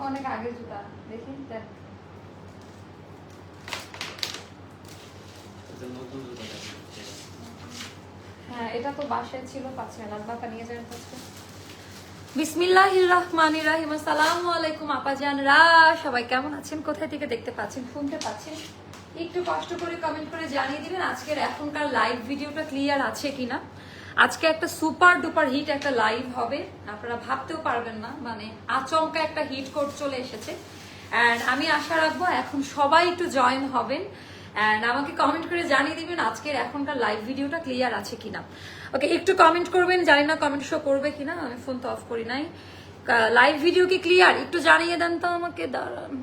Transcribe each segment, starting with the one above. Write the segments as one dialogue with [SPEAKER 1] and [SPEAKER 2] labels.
[SPEAKER 1] অনেক আগে জুতা দেখি দেখ। হ্যাঁ এটা তো বাসায় ছিল 5 মিনিট বাবা নিয়ে যাবেন আজকে। বিসমিল্লাহির রহমানির রহিম। আসসালামু আলাইকুম আপাজানরা, সবাই কেমন আছেন, কোথায় থেকে দেখতে পাচ্ছেন, শুনতে পাচ্ছেন, একটু কষ্ট করে কমেন্ট করে জানিয়ে দিবেন আজকের এখনকার লাইভ ভিডিওটা ক্লিয়ার আছে কিনা। আজকে একটা সুপার ডুপার হিট একটা লাইভ হবে, আপনারা ভাবতেও পারবেন না, মানে আচমকা একটা হিট কোড চলে এসেছে। অ্যান্ড আমি আশা রাখবো এখন সবাই একটু জয়েন হবেন অ্যান্ড আমাকে কমেন্ট করে জানিয়ে দিবেন আজকের এখনকার লাইভ ভিডিওটা ক্লিয়ার আছে কিনা। ওকে একটু কমেন্ট করবেন, জানি না কমেন্ট শো করবে কিনা, আমি ফোন তো অফ করি নাই। লাইভ ভিডিও কি ক্লিয়ার একটু জানিয়ে দেন তো আমাকে। দাঁড়ান,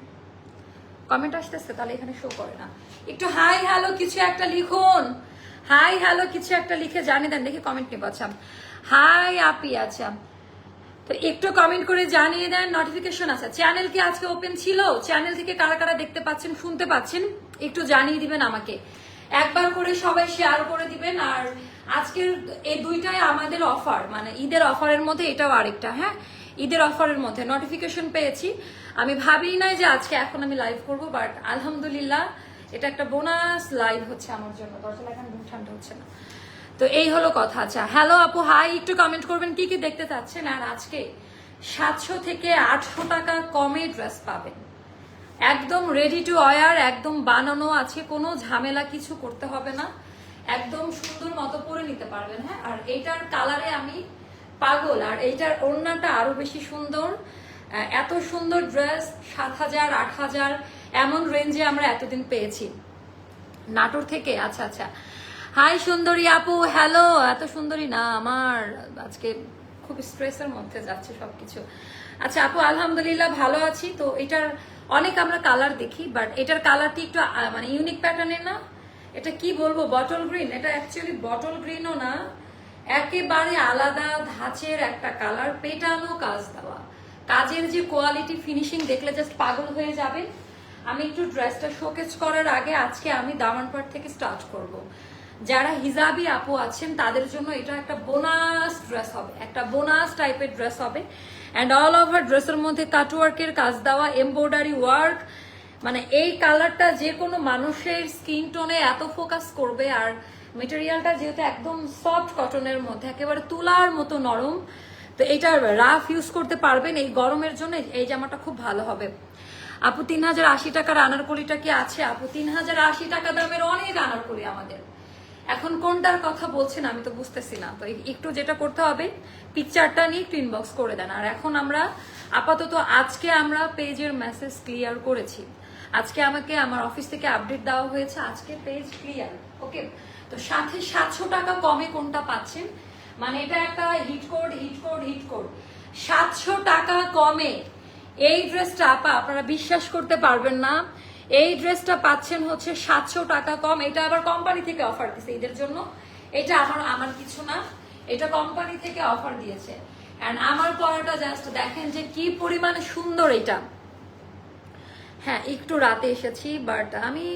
[SPEAKER 1] কমেন্ট আসতেছে তাহলে এখানে শো করে না। একটু হাই হ্যালো কিছু একটা লিখুন, হাই হ্যালো কিছু একটা লিখে জানিয়ে দেন, দেখি কমেন্ট নেব। আচ্ছা হাই আপি, আচ্ছা তো একটু কমেন্ট করে জানিয়ে দেন। নোটিফিকেশন আছে, চ্যানেল কি আজকে ওপেন ছিল, চ্যানেল থেকে কারা কারা দেখতে পাচ্ছেন শুনতে পাচ্ছেন একটু জানিয়ে দিবেন আমাকে। একবার করে সবাই শেয়ার করে দিবেন। আর আজকের এই দুইটাই আমাদের অফার, মানে ঈদের অফারের মধ্যে এটাও আরেকটা। হ্যাঁ ঈদের অফারের মধ্যে নোটিফিকেশন পেয়েছি, আমি ভাবিই নাই যে আজকে এখন আমি লাইভ করব, বাট আলহামদুলিল্লাহ এটা একটা বোনাস লাইভ হচ্ছে আমার জন্য। দরজা এখন ঠান্ডা হচ্ছে না, তো এই হলো কথা। আচ্ছা হ্যালো আপু হাই, একটু কমেন্ট করবেন কি কি দেখতে চাচ্ছেন। আর আজকে 700 থেকে 800 টাকা কমে ড্রেস পাবেন, একদম রেডি টু ওয়্যার, একদম বানানো আছে, কোনো ঝামেলা কিছু করতে হবে না, একদম সুন্দর মতো পরে নিতে পারবেন। হ্যাঁ আর এইটার কালারে আমি পাগল, আর এইটার ওড়নাটা আরো বেশি সুন্দর। এত সুন্দর ড্রেস 7,000 8,000 এমন রেঞ্জে আমরা এতদিন পেয়েছি নাটোর থেকে। আচ্ছা আচ্ছা হাই সুন্দরী আপু, হ্যালো। এত সুন্দরী না, আমার আজকে খুব স্ট্রেসের মধ্যে যাচ্ছে সবকিছু। আচ্ছা আপু আলহামদুলিল্লাহ ভালো আছি। তো এটার অনেক আমরা কালার দেখি, বাট এটার কালারটি একটু মানে ইউনিক প্যাটার্নের না, এটা কি বলবো বটল গ্রিন, এটা অ্যাকচুয়ালি বটল গ্রিনও না, একেবারে আলাদা ধাঁচের একটা কালার, পেটানো কাজ দেওয়া, কাজের যে কোয়ালিটি ফিনিশিং দেখলে জাস্ট পাগল হয়ে যাবেন। আমি একটু ড্রেসটা শোকেস করার আগে আজকে আমি দামানপাট থেকে স্টার্ট করব। যারা হিজাবি আপু আছেন তাদের জন্য এটা একটা বোনাস ড্রেস হবে, একটা বোনাস টাইপের ড্রেস হবে। অ্যান্ড অল ওভার ড্রেসের মধ্যে কাটওয়ার্কের কাজ দেওয়া, এমব্রয়ডারি ওয়ার্ক, মানে এই কালারটা যে কোনো মানুষের স্কিন টোনে এত ফোকাস করবে। আর মেটেরিয়ালটা যেহেতু একদম সফট কটনের মধ্যে, একেবারে তুলার মতো নরম, তো এটা রাফ ইউজ করতে পারবেন। এই গরমের জন্য এই জামাটা খুব ভালো হবে। আপু 3,080 টাকার আনারকলিটা কি আছে? আপু 3,080 টাকা দামের অনেক আনারকলি আমাদের, এখন কোনটার কথা বলছেন আমি তো বুঝতেছি না। তো একটু যেটা করতে হবে পিকচারটা নিয়ে একটু ইনবক্স করে দেন। আর এখন আমরা আপাতত আজকে আমরা পেজের মেসেজ ক্লিয়ার করেছি, আজকে আমাকে আমার অফিস থেকে আপডেট দেওয়া হয়েছে, আজকে পেজ ক্লিয়ার। ওকে তো সাথে 700 টাকা কমে কোনটা পাচ্ছেন, মানে এটা একটা hit code hit code hit code. 700 টাকা কমে এই ড্রেসটা আপা আপনারা বিশ্বাস করতে পারবেন না, এই ড্রেসটা পাচ্ছেন হচ্ছে 700 টাকা কম। এটা আবার কোম্পানি থেকে অফার দিয়েছে ঈদের জন্য, এটা আমার কিছু না, এটা কোম্পানি থেকে অফার দিয়েছে। এন্ড আমার পরাটা জাস্ট দেখেন যে কি পরিমাণে সুন্দর এটা। হ্যাঁ একটু রাতে এসেছি, বাট আমি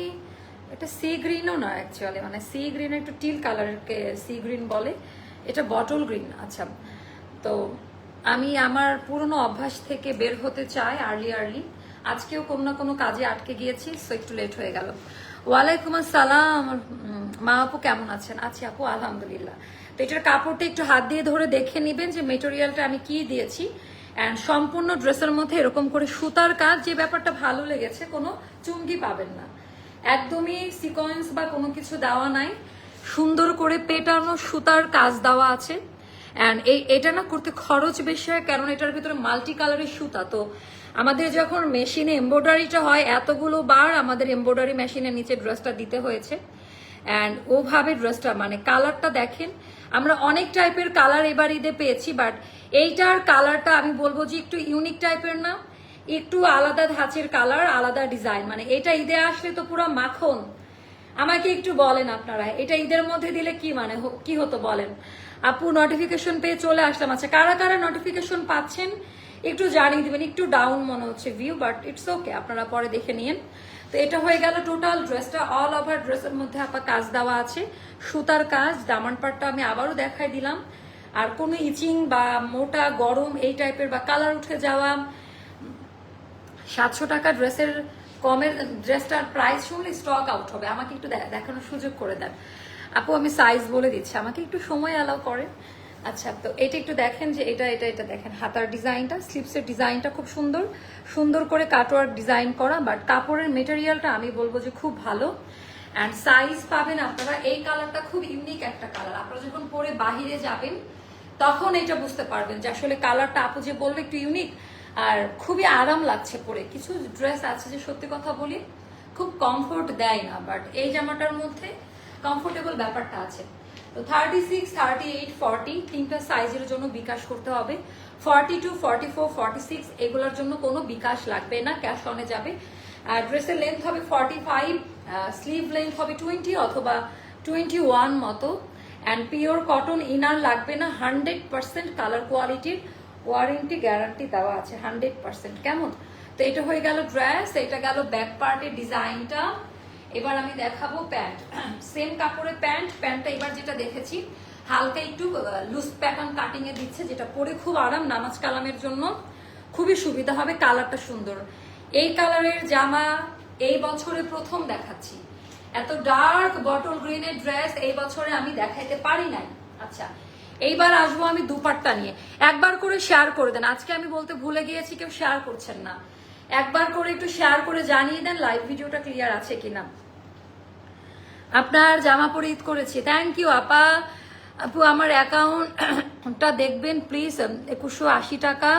[SPEAKER 1] এটা সি গ্রিনও না অ্যাকচুয়ালি, মানে সি গ্রিন একটু টিল কালারকে সি গ্রিন বলে, এটা বটল গ্রিন। আচ্ছা তো আমি আমার পুরনো অভ্যাস থেকে বের হতে চাই আর্লি, আজকেও কোনো না কোনো কাজে আটকে গিয়েছি, সো একটু লেট হয়ে গেল। ওয়ালাইকুম আসসালাম মা আপু কেমন আছেন? আছি আপু আলহামদুলিল্লাহ। তো এটার কাপড়টা একটু হাত দিয়ে ধরে দেখে নিবেন যে মেটেরিয়ালটা আমি কি দিয়েছি। অ্যান্ড সম্পূর্ণ ড্রেসের মধ্যে এরকম করে সুতার কাজ, যে ব্যাপারটা ভালো লেগেছে, কোনো চুমকি পাবেন না, একদমই সিকোয়েন্স বা কোনো কিছু দেওয়া নাই, সুন্দর করে পেটানো সুতার কাজ দেওয়া আছে। অ্যান্ড এটা না করতে খরচ বেশি হয়, কারণ এটার ভিতরে মাল্টি কালারের সুতা। তো আমাদের যখন মেশিনে এমব্রয়ডারিটা হয় এতগুলো বার আমাদের এমব্রয়ডারি মেশিনের নিচে ড্রেসটা দিতে হয়েছে। অ্যান্ড ওভাবে ড্রেসটা মানে কালারটা দেখেন, আমরা অনেক টাইপের কালার এবার ঈদে পেয়েছি, বাট এইটার কালারটা আমি বলবো যে একটু ইউনিক টাইপের না, একটু আলাদা ধাঁচের কালার, আলাদা ডিজাইন। মানে এটা ঈদে আসলে তো পুরো মাখন। আমাকে একটু বলেন আপনারা এটা ঈদের মধ্যে দিলে কি মানে কি হতো বলেন। আপু নোটিফিকেশন পেয়ে চলে আসলাম। আচ্ছা কারা কারা নোটিফিকেশন পাচ্ছেন একটু জানিয়ে দিবেন। একটু ডাউন মনে হচ্ছে ভিউ, বাট ইটস ওকে, আপনারা পরে দেখে নিন। তো এটা হয়ে গেল টোটাল ড্রেসটা। অল ওভার ড্রেসের মধ্যে আপা কাজ দেওয়া আছে, সুতার কাজ। দামান পাটটা আমি আবারও দেখাই দিলাম। আর কোনো ইচিং বা মোটা গরম এই টাইপের বা কালার উঠে যাওয়া 700 টাকা ড্রেসের কমের ড্রেসটার প্রাইস শুনলে স্টক আউট হবে। আমাকে একটু দেখানোর সুযোগ করে দেন আপু, আমি সাইজ বলে দিচ্ছি, আমাকে একটু সময় অ্যালাউ করেন। আচ্ছা, তো এটা একটু দেখেন যে এটা দেখেন, হাতার ডিজাইনটা, স্লিপসের ডিজাইনটা খুব সুন্দর সুন্দর করে কাটওয়ার্ক ডিজাইন করা, বাট কাপড়ের মেটেরিয়ালটা আমি বলবো যে খুব ভালো। অ্যান্ড সাইজ পাবেন আপনারা, এই কালারটা খুব ইউনিক একটা কালার, আপনারা যখন পরে বাহিরে যাবেন তখন এটা বুঝতে পারবেন যে আসলে কালারটা আপু যে বললো একটু ইউনিক, আর খুবই আরাম লাগছে পরে। কিছু ড্রেস আছে যে সত্যি কথা বলি খুব কমফোর্ট দেয় না, বাট এই জামাটার মধ্যে কমফোর্টেবল ব্যাপারটা আছে। তো 36, 38, 40 তিনটা সাইজের জন্য বিকাশ করতে হবে। 42, 44, 46 এগুলোর জন্য কোনো বিকাশ লাগবে না, ক্যাশ অনে যাবে। আর ড্রেসের লেন্থ হবে 45, স্লিভ লেন্থ হবে 20 অথবা 21 মতো। অ্যান্ড পিওর কটন, ইনার লাগবে না, 100% কালার কোয়ালিটির ওয়ারেন্টি গ্যারান্টি দেওয়া আছে 100%। কেমন? তো এটা হয়ে গেল ড্রেস, এটা গেল ব্যাক পার্টের ডিজাইনটা। এবার আমি দেখাবো প্যান্ট, সেম কাপড়ের প্যান্ট। প্যান্টটা এবার যেটা দেখেছি হালকা একটু লুজ প্যাটার্ন কাটিং এ দিচ্ছে, যেটা পরে খুব আরাম, নামাজ কালামের জন্য খুবই সুবিধা হবে। কালারটা সুন্দর, এই কালারের জামা এই বছরে প্রথম দেখাচ্ছি। এত ডার্ক বটল গ্রিনের ড্রেস এই বছরে আমি দেখাইতে পারি নাই। আচ্ছা, এইবার আসবো আমি দুপাট্টা নিয়ে। একবার করে শেয়ার করে দেন, আজকে আমি বলতে ভুলে গিয়েছি, কেউ শেয়ার করছেন না। একবার করে একটু শেয়ার করে জানিয়ে দেন লাইভ ভিডিওটা ক্লিয়ার আছে কিনা। আপনার জামা পরে ঈদ করেছি, থ্যাংক ইউ আপা। আপু আমার অ্যাকাউন্টটা দেখবেন প্লিজ, 2180 টাকা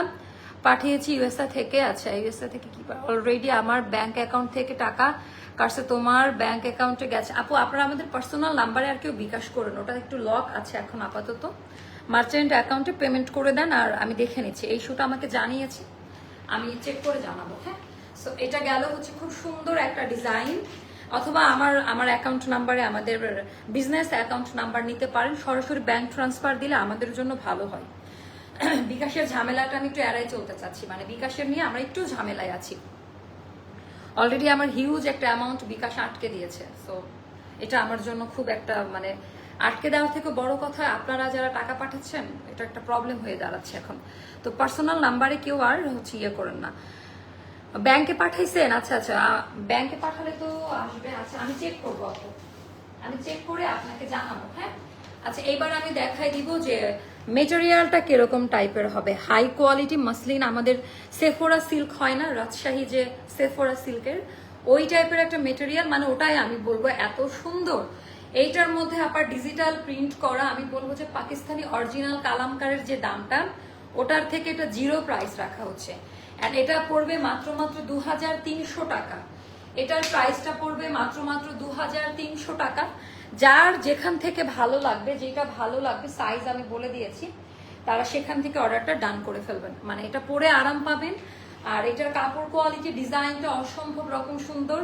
[SPEAKER 1] পাঠিয়েছি ইউএসএ থেকে। আচ্ছা, ইউএসএ থেকে কি অলরেডি আমার ব্যাংক অ্যাকাউন্ট থেকে টাকা কাটছে, তোমার ব্যাংক অ্যাকাউন্টে গেছে। আপু আপনারা আমাদের পার্সোনাল নাম্বারে আর কেউ বিকাশ করেন, ওটা একটু লক আছে এখন আপাতত। মার্চেন্ট অ্যাকাউন্টে পেমেন্ট করে দেন, আর আমি দেখে নিচ্ছি। এই শুটা আমাকে জানিয়েছি, আমি চেক করে জানাবো। হ্যাঁ, সো এটা গেল হচ্ছে খুব সুন্দর একটা ডিজাইন। অথবা আমার অ্যাকাউন্ট নাম্বারে, আমাদের বিজনেস অ্যাকাউন্ট নাম্বার নিতে পারেন, সরাসরি ব্যাংক ট্রান্সফার দিলে আমাদের জন্য ভালো হয়। বিকাশের ঝামেলাটা আমি একটু এড়াই চলতে চাচ্ছি, মানে বিকাশের নিয়ে আমরা একটু ঝামেলায় আছি। অলরেডি আমার হিউজ একটা অ্যামাউন্ট বিকাশ আটকে দিয়েছে, সো এটা আমার জন্য খুব একটা মানে আটকে দেওয়ার থেকে বড় কথা, আপনারা যারা টাকা পাঠাচ্ছেন এটা একটা প্রবলেম হয়ে দাঁড়াচ্ছে এখন। তো পার্সোনাল নাম্বারে কেউ আর হচ্ছে ইয়ে করেন না। ব্যাংকে পাঠাইছেন? আচ্ছা আচ্ছা, ব্যাংকে পাঠালে তো আসবে। আচ্ছা, আমি চেক করবো আপু, আমি চেক করে আপনাকে জানাবো। হ্যাঁ, আচ্ছা, এইবার আমি দেখাই দিব যে মেটেরিয়ালটা কিরকম টাইপের হবে। হাই কোয়ালিটি মাসলিন, আমাদের সেফোরা সিল্ক হয় না, রাজশাহী যে সেফোরা সিল্কের ওই টাইপের একটা মেটেরিয়াল, মানে ওটাই আমি বলবো এত সুন্দর। এইটার মধ্যে আবার ডিজিটাল প্রিন্ট করা, আমি বলবো যে পাকিস্তানি অরিজিনাল কালামকারের যে দামটা ওটার থেকে এটা জিরো প্রাইস রাখা হচ্ছে। এন্ড এটা পড়বে মাত্র 2300 টাকা। এটার প্রাইসটা পড়বে মাত্র 2300 টাকা। যার যেখান থেকে ভালো লাগবে, যেটা ভালো লাগবে সাইজ আমি বলে দিয়েছি, তারা সেখান থেকে অর্ডারটা ডান করে ফেলবেন। মানে এটা পরে আরাম পাবেন, আর এটার কাপড় কোয়ালিটি, ডিজাইনটা অসম্ভব রকম সুন্দর।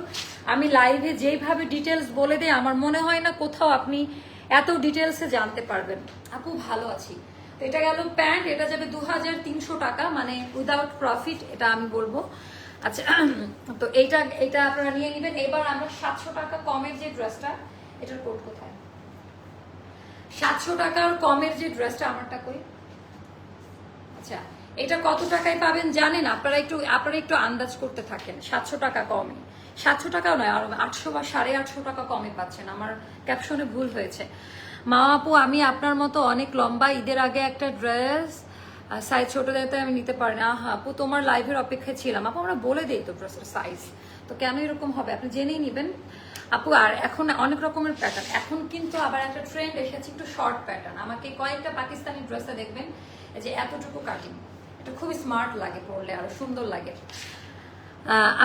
[SPEAKER 1] আমি লাইভে যেইভাবে ডিটেলস বলে দিই, আমার মনে হয় না কোথাও আপনি এত ডিটেলসে জানতে পারবেন। আপু ভালো আছি। তো এটা গেল প্যান্ট, এটা যাবে 2300 টাকা, মানে উইদাউট প্রফিট এটা আমি বলবো। আচ্ছা, তো এইটা আপনারা নিয়ে নেবেন। এবার আমরা 700 টাকা কমের যে ড্রেসটা, এটার কোড কোথায়? 700 টাকার কমের যে ড্রেসটা, আমারটা কই? আচ্ছা, এটা কত টাকায় পাবেন জানেন? আপনারা একটু আন্দাজ করতে থাকেন। 700 টাকা কমে, 700 টাকাও নয়, আর 800 বা 850 টাকা কমে পাচ্ছেন। আমার ক্যাপশনে ভুল হয়েছে। মা আপু আমি আপনার মতো অনেক লম্বা, ঈদের আগে একটা ড্রেস সাইজ ছোট দেখতে আমি নিতে পারি না। আপু তোমার লাইভের অপেক্ষায় ছিলাম। আপু আমরা বলে দিই তো ড্রেসের সাইজ, তো কেন এরকম হবে আপনি জেনেই নেবেন আপু। আর এখন অনেক রকমের প্যাটার্ন, এখন কিন্তু আবার একটা ট্রেন্ড এসেছে একটু শর্ট প্যাটার্ন। আমাকে কয়েকটা পাকিস্তানি ড্রেসে দেখবেন যে এতটুকু কাটিং, এটা খুবই স্মার্ট লাগে, পরলে আরো সুন্দর লাগে।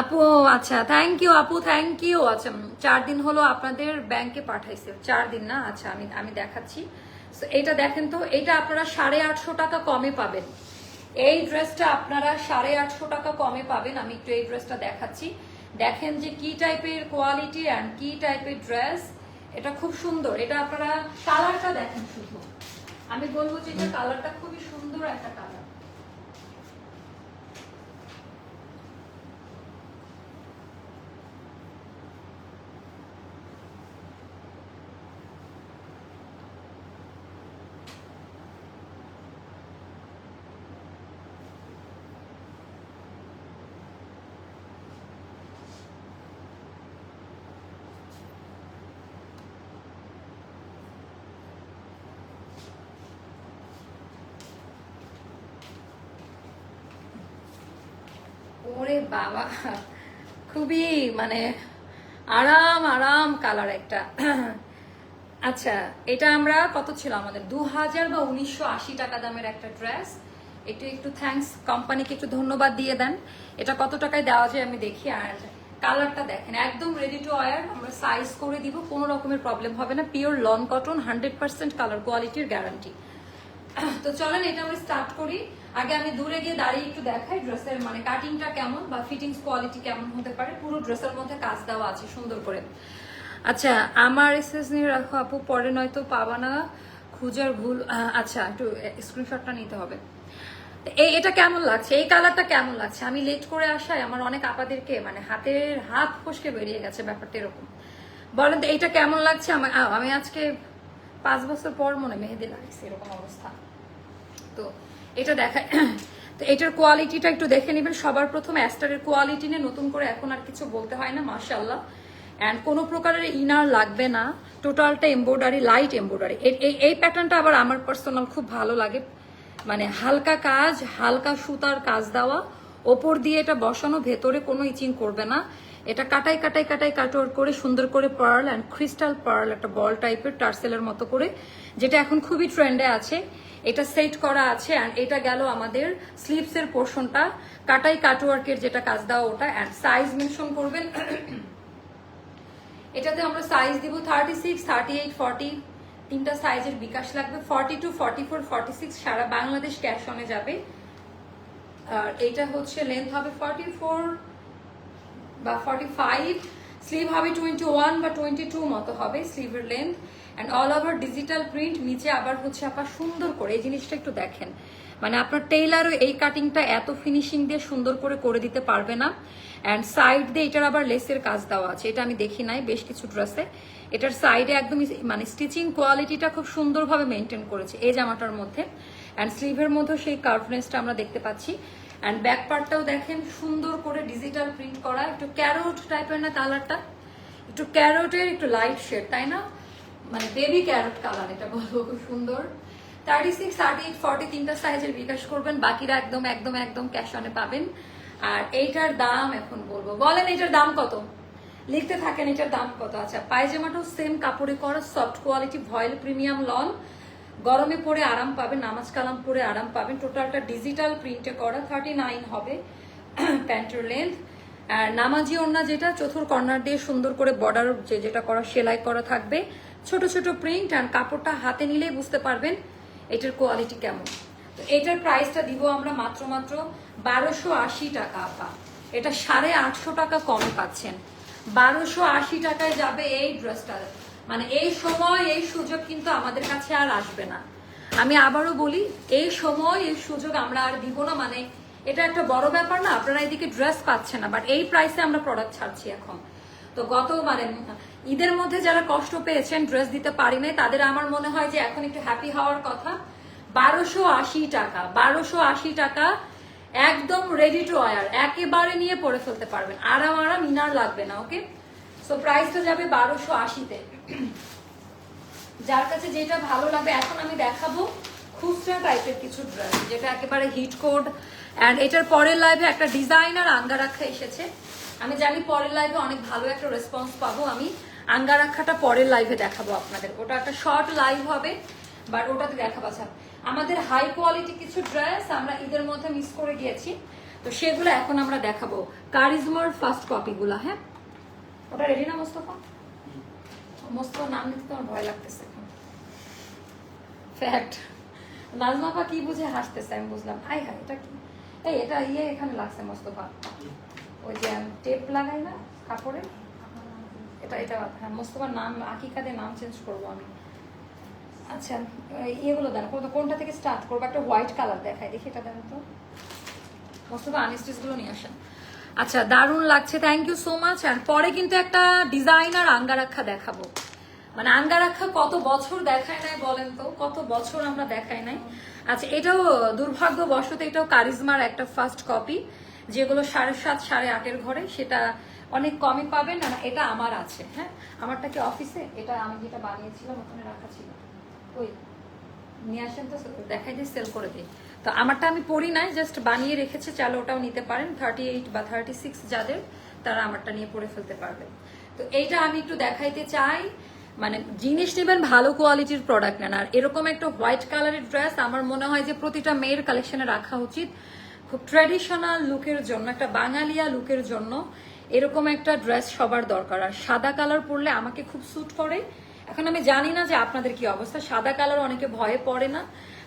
[SPEAKER 1] আপু আচ্ছা, থ্যাংক ইউ আপু, থ্যাংক ইউ। আচ্ছা, 4 দিন হলো আপনাদের ব্যাংকে পাঠাইছে, 4 দিন না? আচ্ছা, আমি দেখাচ্ছি। এটা দেখেন তো, এটা আপনারা 850 টাকা কমে পাবেন। এই ড্রেসটা আপনারা 850 টাকা কমে পাবেন। আমি একটু এই ড্রেসটা দেখাচ্ছি, দেখেন যে কি টাইপের কোয়ালিটি অ্যান্ড কি টাইপের ড্রেস। এটা খুব সুন্দর। এটা আপনারা কালারটা দেখেন, শুধু আমি বলবো যে এটা কালারটা খুবই সুন্দর একটা কালার। আরে বাবা, খুবই মানে আরাম আরাম কালার একটা। আচ্ছা, এটা আমরা কত ছিল আমাদের 2000 বা 1980 টাকা দামের একটা ড্রেস। একটু একটু থ্যাঙ্কস কোম্পানিকে, একটু ধন্যবাদ দিয়ে দেন। এটা কত টাকায় দেওয়া যায় আমি দেখি। আর কালারটা দেখেন, একদম রেডি টু ওয়্যার, আমরা সাইজ করে দিব, কোনো রকমের প্রবলেম হবে না। পিওর লন কটন, 100% কালার কোয়ালিটির গ্যারান্টি। তো চলেন এটা আমরা স্টার্ট করি। আগে আমি দূরে গিয়ে দাঁড়িয়ে একটু দেখাই ড্রেসের মানে কাটিংটা কেমন বা ফিটিংস কোয়ালিটি কেমন হতে পারে। পুরো ড্রেসের মধ্যে কাজ দেওয়া আছে সুন্দর করে। আচ্ছা, আমার এসএস নিয়ে রাখো আপু, পরে নয়তো পাবা না, খুঁজার ভুল। আচ্ছা, একটু স্ক্রিনশটটা নিতে হবে। এটা কেমন লাগছে, এই কালারটা কেমন লাগছে? আমি লেট করে আসায় আমার অনেক আপাদেরকে মানে হাত ফসকে বেরিয়ে গেছে, ব্যাপারটা এরকম। বলেন তো এইটা কেমন লাগছে? আমি আজকে 5 বছর পর মনে মেহেদি লাগছে, এরকম অবস্থা। তো এটা দেখায়। তো এটার কোয়ালিটিটা একটু দেখে নেবেন। সবার প্রথম অ্যাস্টারের কোয়ালিটি নিয়ে নতুন করে এখন আর কিছু বলতে হয় না, মাশাআল্লাহ। অ্যান্ড কোনো প্রকারের ইনার লাগবে না, টোটালটা এমব্রয়ডারি, লাইট এমব্রয়ডারি। এই প্যাটার্নটা আবার আমার পার্সোনাল খুব ভালো লাগে, মানে হালকা কাজ, হালকা সুতার কাজ দেওয়া, ওপর দিয়ে এটা বসানো, ভেতরে কোনো ইচিং করবে না। এটা কাটাই কাটাই কাটাই কাটওয়ার করে সুন্দর করে পার্ল অ্যান্ড ক্রিস্টাল পার্ল, একটা বল টাইপের টার্সেলের মতো করে, যেটা এখন খুবই ট্রেন্ডে আছে। এটা সেট করা আছে। অ্যান্ড এটা গেল আমাদের স্লিভসের পোর্শনটা, কাটাই কাটওয়ার্কের যেটা কাজ দেওয়া ওটা। অ্যান্ড সাইজ মেনশন করবেন। এটাতে আমরা সাইজ দিব 36, 38, 40, তিনটা সাইজের বিকাশ লাগবে। 42, 44, 46 সারা বাংলাদেশ ক্যাশ অনে যাবে। আর এটা হচ্ছে লেন্থ হবে 44 বা 45, স্লিভ হবে 21 বা 22 মতো হবে স্লিভের length. And all over digital print. নিচে আবার হচ্ছে আপনার সুন্দর করে এই জিনিসটা একটু দেখেন, মানে আপনার টেইলারও এই কাটিংটা এত ফিনিশিং দিয়ে সুন্দর করে দিতে পারবে না। অ্যান্ড সাইড দিয়ে এটার আবার লেসের কাজ দেওয়া আছে, এটা আমি দেখি নাই বেশ কিছু ড্রেসে। এটার সাইডে একদম মানে স্টিচিং কোয়ালিটিটা খুব সুন্দরভাবে মেনটেন করেছে এই জামাটার মধ্যে। অ্যান্ড স্লিভের মধ্যে সেই কার্ভনেসটা আমরা দেখতে পাচ্ছি। অ্যান্ড ব্যাক পার্টটাও দেখেন সুন্দর করে ডিজিটাল প্রিন্ট করা, একটু ক্যারোট টাইপের না কালারটা, একটু ক্যারোটের একটু লাইট শেড, তাই না? মানে বেবি ক্যারট কালার এটা বলবো, খুব সুন্দর। 36, 38, 40 তিনটা সাইজের বিকাশ করবেন, বাকিরা একদম একদম একদম ক্যাশ অনে পাবেন। আর এইটার দাম এখন বলবো, বলেন এটার দাম কত? লিখতে থাকেন এটার দাম কত। আচ্ছা, পায়জামাটাও সেম কাপড়ে করা, সফট কোয়ালিটি ভয়েল প্রিমিয়াম লন, গরমে পরে আরাম পাবেন, নামাজ কালাম পরে আরাম পাবেন। টোটালটা ডিজিটাল প্রিন্টে করা, 39 হবে প্যান্টের লেন্থ। আর নামাজি ওড়না যেটা চতুর কর্নার দিয়ে সুন্দর করে বর্ডার যেটা করা সেলাই করা থাকবে, ছোট ছোট প্রিন্ট। আর কাপড়টা হাতে নিলেই বুঝতে পারবেন এটার কোয়ালিটি কেমন। তো এটার প্রাইসটা দিব আমরা মাত্র 1280 টাকা। আপা এটা 850 টাকা কমে পাচ্ছেন, 1280 টাকায় যাবে এই ড্রেসটা। মানে এই সময় এই সুযোগ কিন্তু আমাদের কাছে আর আসবে না। আমি আবারও বলি, এই সময় এই সুযোগ আমরা আর দিব না। মানে এটা একটা বড় ব্যাপার না, আপনারা এদিকে ড্রেস পাচ্ছেন না, বাট এই প্রাইসে আমরা প্রোডাক্ট ছাড়ছি এখন। তো গত মানে ঈদের মধ্যে যারা কষ্ট পেয়েছেন ড্রেস দিতে পারি নাই, তাদের আমার মনে হয় যে এখন একটু হ্যাপি হওয়ার কথা। 1280 টাকা, 1280 টাকা একদম রেডি টু ওয়্যার, একেবারে নিয়ে পরে ফেলতে পারবেন, আরাম আরাম, ইনার লাগবে না। ওকে, সো প্রাইসটা যাবে 1280-তে। যার কাছে যেটা ভালো লাগবে। এখন আমি দেখাবো খুচরা টাইপের কিছু ড্রেস, যেটা একেবারে হিট কোড। অ্যান্ড এটার পরের লাইভে একটা ডিজাইনার আঙ্গারাক্ষা এসেছে, আমি জানি পরের লাইভে অনেক ভালো একটা রেসপন্স পাবো। আমি আঙ্গারাক্ষাটা পরের লাইভে দেখাবো আপনাদের, ওটা একটা শর্ট লাইভ হবে, বাট ওটাতে দেখাবো। আচ্ছা, আমাদের হাই কোয়ালিটি কিছু ড্রেস আমরা ঈদের মধ্যে মিস করে গিয়েছি, তো সেগুলো এখন আমরা দেখাবো। কারিজমার ফার্স্ট কপিগুলো। হ্যাঁ, ওটা রেডি না মোস্তফা? মোস্তফা নাম নিতে তোমার ভয় লাগতেছে এখন। ফ্যাক্ট, নাজমাপা কি বুঝে হাসতেছে আমি বুঝলাম। হাই হাই, এটা কি? এই এটা এখানে লাগছে মোস্তফা, ওই যে টেপ লাগাই না কাপড়ে, এটা হ্যাঁ মোস্তফার নাম আকিকাদের নাম চেঞ্জ করবো আমি। আচ্ছা, ইয়েগুলো দেন, কোনটা থেকে স্টার্ট করবো? একটা হোয়াইট কালার দেখাই, দেখি এটা দেন তো মোস্তফা, আনস্টিচ গুলো নিয়ে আসেন। আচ্ছা, দারুণ লাগছে, থ্যাংক ইউ সো মাচ। আর পরে কিন্তু একটা ডিজাইনার আঙ্গারাক্ষা দেখাবো। মানে আঙ্গারাক্ষা কত বছর দেখায় নাই বলেন তো, কত বছর আমরা দেখাই নাই। আচ্ছা, এটাও দুর্ভাগ্যবশত এটাও কারিজমার একটা ফার্স্ট কপি, যেগুলো 7.5, 8.5 ঘরে, সেটা অনেক কমই পাবেন। না এটা আমার আছে, হ্যাঁ আমারটা কি অফিসে, এটা আমি যেটা বানিয়েছিলাম ওখানে রাখা ছিল, ওই নিয়ে আসেন তো দেখাই দিয়ে সেল করে দিই। তো আমারটা আমি পরি নাই, জাস্ট বানিয়ে রেখেছে, চাইলে ওটাও নিতে পারেন। 38 বা 36 যাদের, তারা আমারটা নিয়ে পরে ফেলতে পারবে। তো এইটা আমি একটু দেখাইতে চাই, মানে জিনিস নেবেন ভালো কোয়ালিটির প্রোডাক্ট নেন। আর এরকম একটা হোয়াইট কালারের ড্রেস আমার মনে হয় যে প্রতিটা মেয়ের কালেকশনে রাখা উচিত, খুব ট্র্যাডিশনাল লুকের জন্য, একটা বাঙালিয়া লুকের জন্য এরকম একটা ড্রেস সবার দরকার। আর সাদা কালার পরলে আমাকে খুব স্যুট করে। এখন আমি জানি না যে আপনাদের কি অবস্থা, সাদা কালার অনেকে ভয়ে পড়ে না,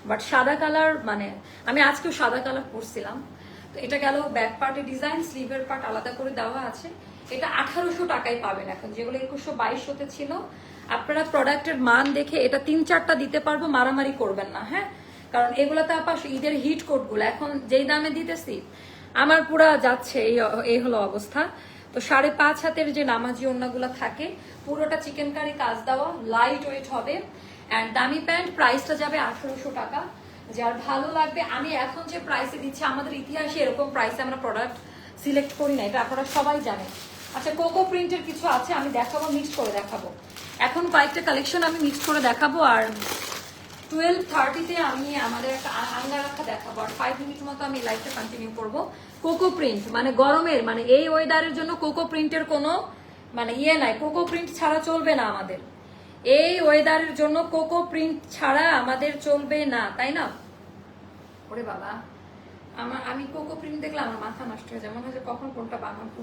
[SPEAKER 1] বাট সাদা কালার মানে আমি আজকেও সাদা কালার পরছিলাম। তো এটা গেল ব্যাক পার্টের ডিজাইন, স্লিভের পার্ট আলাদা করে দেওয়া আছে। এটা 1800 টাকায় পাবেন এখন, যেগুলো 2100-2200 ছিল। আপনারা প্রোডাক্টের মান দেখে এটা 3-4টা দিতে পারবো, মারামারি করবেন না, হ্যাঁ? কারণ এগুলোতে আপা ঈদের হিট কোটগুলো এখন যেই দামে দিতেছি আমার পুরা যাচ্ছে, এই হলো অবস্থা। তো 5.5 হাতের যে নামাজি ওড়নাগুলো থাকে, পুরোটা চিকেন কারি কাজ দেওয়া, লাইট ওয়েট হবে, অ্যান্ড দামি প্যান্ট, প্রাইসটা যাবে 1800 টাকা। যার ভালো লাগবে, আমি এখন যে প্রাইসে দিচ্ছি, আমাদের ইতিহাসে এরকম প্রাইসে আমরা প্রোডাক্ট সিলেক্ট করি না, এটা আপনারা সবাই জানেন। আচ্ছা, কোকো প্রিন্টের কিছু আছে, আমি দেখাবো, মিক্স করে দেখাবো। এখন কয়েকটা কালেকশন আমি মিক্স করে দেখাবো। আর 12:30-তে আমি আমাদের একটা আঙ্গারাখা দেখাবো। আর 5 মিনিট মতো আমি লাইফটা কন্টিনিউ করবো। কোকো প্রিন্ট মানে গরমের, মানে এই ওয়েদারের জন্য কোকো প্রিন্টের কোনো মানে ইয়ে নাই, কোকো প্রিন্ট ছাড়া চলবে না আমাদের। এই ওয়েদারের জন্য কোকো প্রিন্ট ছাড়া আমাদের চলবে না, তাই না? ওরে বাবা, আমি কোকো প্রিন্ট দেখলে আমার মাথা নষ্ট হয়ে যায়, মনে হয় যে কখন কোনটা বানাবো।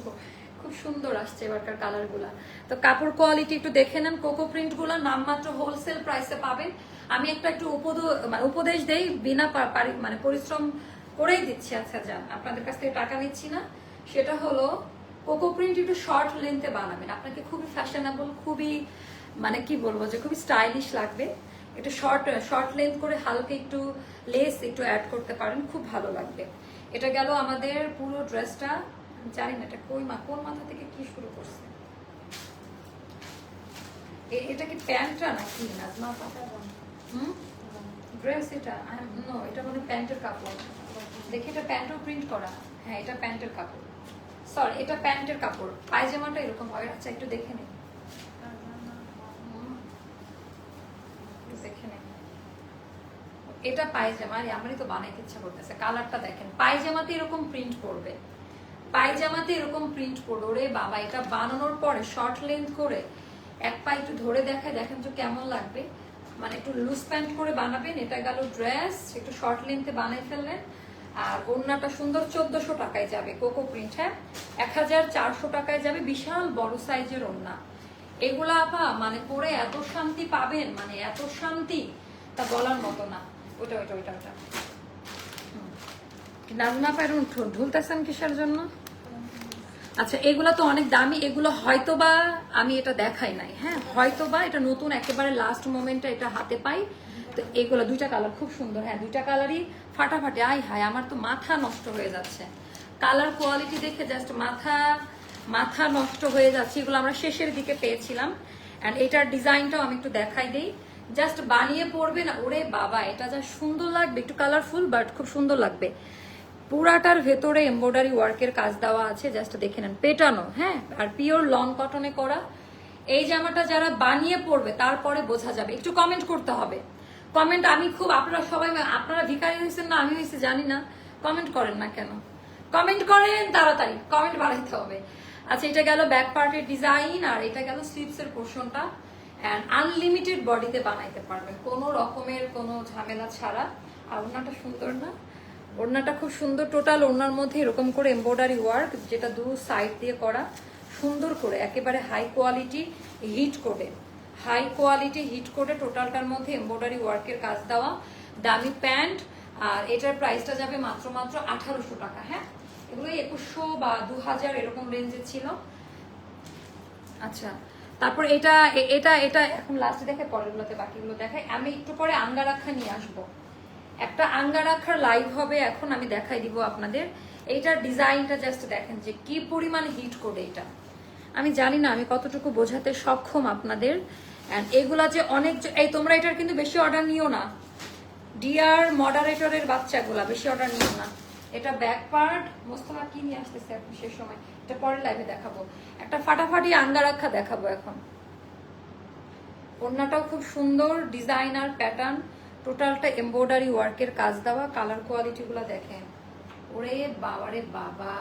[SPEAKER 1] খুব সুন্দর আসছে এবারকার কালার গুলা। তো কাপড় কোয়ালিটি একটু দেখে নেন। কোকো প্রিন্ট গুলা নামমাত্র হোলসেল প্রাইসে পাবেন। আমি একটু উপদেশ দেই, বিনা মানে পরিশ্রম করেই দিচ্ছি। আচ্ছা যান, আপনাদের কাছ থেকে টাকা নিচ্ছি না। সেটা হলো কোকো প্রিন্ট একটু শর্ট লেন্থে বানাবেন, আপনাকে খুবই ফ্যাশনেবল, খুবই মানে কি বলবো যে খুবই স্টাইলিশ লাগবে। একটু শর্ট লেন্থ করে হালকা একটু লেস একটু অ্যাড করতে পারেন, খুব ভালো লাগবে। এটা গেল আমাদের পুরো ড্রেসটা। জানি না এটা কোন মাথা থেকে কি শুরু করছে। এটা কি প্যান্টটা নাকি নাজমা? ড্রেস এটা নো, এটা মানে প্যান্টের কাপড়। দেখি এটা প্যান্টও প্রিন্ট করা। হ্যাঁ, এটা প্যান্টের কাপড়, সরি এটা প্যান্টের কাপড়। পায়জামাটা এরকম হয়। আচ্ছা একটু দেখে নিন, দেখে নিন। এটা পায়জামা, আমারই তো বানাইতে ইচ্ছা করতেছে। কালারটা দেখেন, পায়জামাতে এরকম প্রিন্ট করবে, পায়জামাতে এরকম প্রিন্ট করবে। ওরে বাবা, এটা বানানোর পরে শর্ট লেন্থ করে এক পা একটু ধরে দেখায়, দেখেন তো কেমন লাগবে। মানে একটু লুজ প্যান্ট করে বানাবেন। এটা গেল ড্রেস, একটু শর্ট লেন্থে বানিয়ে ফেললেন। আর ওড়নাটা সুন্দর 1400 টাকায় যাবে, কোকো প্রিন্ট। হ্যাঁ, 1400 টাকায় যাবে, বিশাল বড় সাইজের ওড়না। এগুলা আপা মানে পরে এত শান্তি পাবেন, মানে এত শান্তি তা বলার মতো না। ওটা ওটা ওটা ওটা নাজমা পারুন ঢুলতেছেন কিসের জন্য? আচ্ছা, এগুলা তো অনেক দামি, এগুলো হয়তোবা আমি এটা দেখাই নাই। হ্যাঁ, হয়তোবা এটা নতুন, একেবারে লাস্ট মোমেন্টে এটা হাতে পাই। তো এগুলো দুইটা কালার খুব সুন্দর। হ্যাঁ, দুইটা কালারই ফাটাফাটি। আয় হায়, আমার তো মাথা নষ্ট হয়ে যাচ্ছে কালার কোয়ালিটি দেখে, জাস্ট মাথা নষ্ট হয়ে যাচ্ছে। এগুলো আমরা শেষের দিকে পেয়েছিলাম। অ্যান্ড এটার ডিজাইনটাও আমি একটু দেখাই দিই, জাস্ট বানিয়ে পড়বে না। ওরে বাবা, এটা যা সুন্দর লাগবে, একটু কালারফুল বাট খুব সুন্দর লাগবে। পুরাটার ভেতরে এমব্রয়ডারি ওয়ার্কের কাজ দেওয়া আছে, জাস্ট দেখে নেন, পেটানো। হ্যাঁ, আর পিওর লং কটনে করা। এই জামাটা যারা বানিয়ে পড়বে তারপরে বোঝা যাবে। একটু কমেন্ট করতে হবে, কমেন্ট। আমি খুব, আপনারা সবাই, আপনারা ভিখারি হয়েছেন না আমি হয়েছি জানি না, কমেন্ট করেন না কেন? কমেন্ট করেন তাড়াতাড়ি, কমেন্ট বাড়াইতে হবে। আচ্ছা, এটা গেল ব্যাক পার্টের ডিজাইন, আর এটা গেল স্লিভসের পোর্শনটা। অ্যান্ড আনলিমিটেড বডিতে বানাইতে পারবেন, কোনো রকমের কোনো ঝামেলা ছাড়া। আর ওড়নাটা সুন্দর না? ওড়নাটা খুব সুন্দর। টোটাল ওড়নার মধ্যে এরকম করে এমব্রয়ডারি ওয়ার্ক, যেটা দু সাইড দিয়ে করা সুন্দর করে, একেবারে হাই কোয়ালিটি হিট করে টোটালটার মধ্যে এমব্রয়ডারি ওয়ার্কের কাজ দেওয়া। দামি প্যান্ট। আর এটার প্রাইসটা যাবে মাত্র 1800 টাকা। হ্যাঁ, এগুলো 2100 বা 2000 এরকম রেঞ্জে ছিল। আচ্ছা, তারপর এটা এটা এটা এখন লাস্টে দেখে, পরেরগুলোতে বাকিগুলো দেখাই। আমি একটু পরে আঙ্গারাখা নিয়ে আসবো, একটা আঙ্গারাখার লাইভ হবে এখন, আমি দেখাই দিব আপনাদের। এইটার ডিজাইনটা জাস্ট দেখেন যে কি পরিমাণ হিট করে এটা। আমি জানি না আমি কতটুকু বোঝাতে সক্ষম আপনাদের। এন্ড এগুলা যে অনেক, এই তোমরা এটার কিন্তু বেশি অর্ডার নিও না, ডিয়ার মডারেটরের বাচ্চাগুলা, বেশি অর্ডার নিও না। এটা ব্যাক পার্ট। মোস্তফা কি নিয়ে আসতেছে এখন শেষ সময়, এটা পরের লাইভে দেখাবো। একটা ফাটাফাটি আঙ্গারাখা দেখাবো এখন। ওড়নাটাও খুব সুন্দর ডিজাইনার প্যাটার্ন, টোটালটা এমব্রয়ডারি ওয়ার্কের কাজ দেওয়া, কালার কোয়ালিটিগুলো দেখেন, ওরে বাবারে বাবা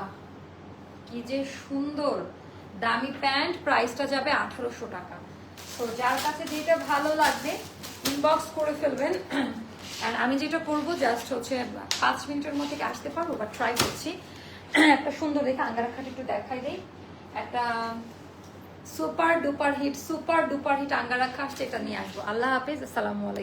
[SPEAKER 1] কি যে সুন্দর। দামি প্যান্ট, প্রাইসটা যাবে 1800 টাকা। তো যার কাছে যেটা ভালো লাগবে ইনবক্স করে ফেলবেন। আর আমি যেটা করবো জাস্ট হচ্ছে 5 মিনিটের মধ্যে আসতে পারবো, বা ট্রাই করছি। একটা সুন্দর দেখে আঙ্গারাখাট একটু দেখাই দেই। একটা সুপার ডুপার হিট আঙ্গারাখা আসছে, এটা নিয়ে আসবো। আল্লাহ হাফেজ, আসসালামু আলাইকুম।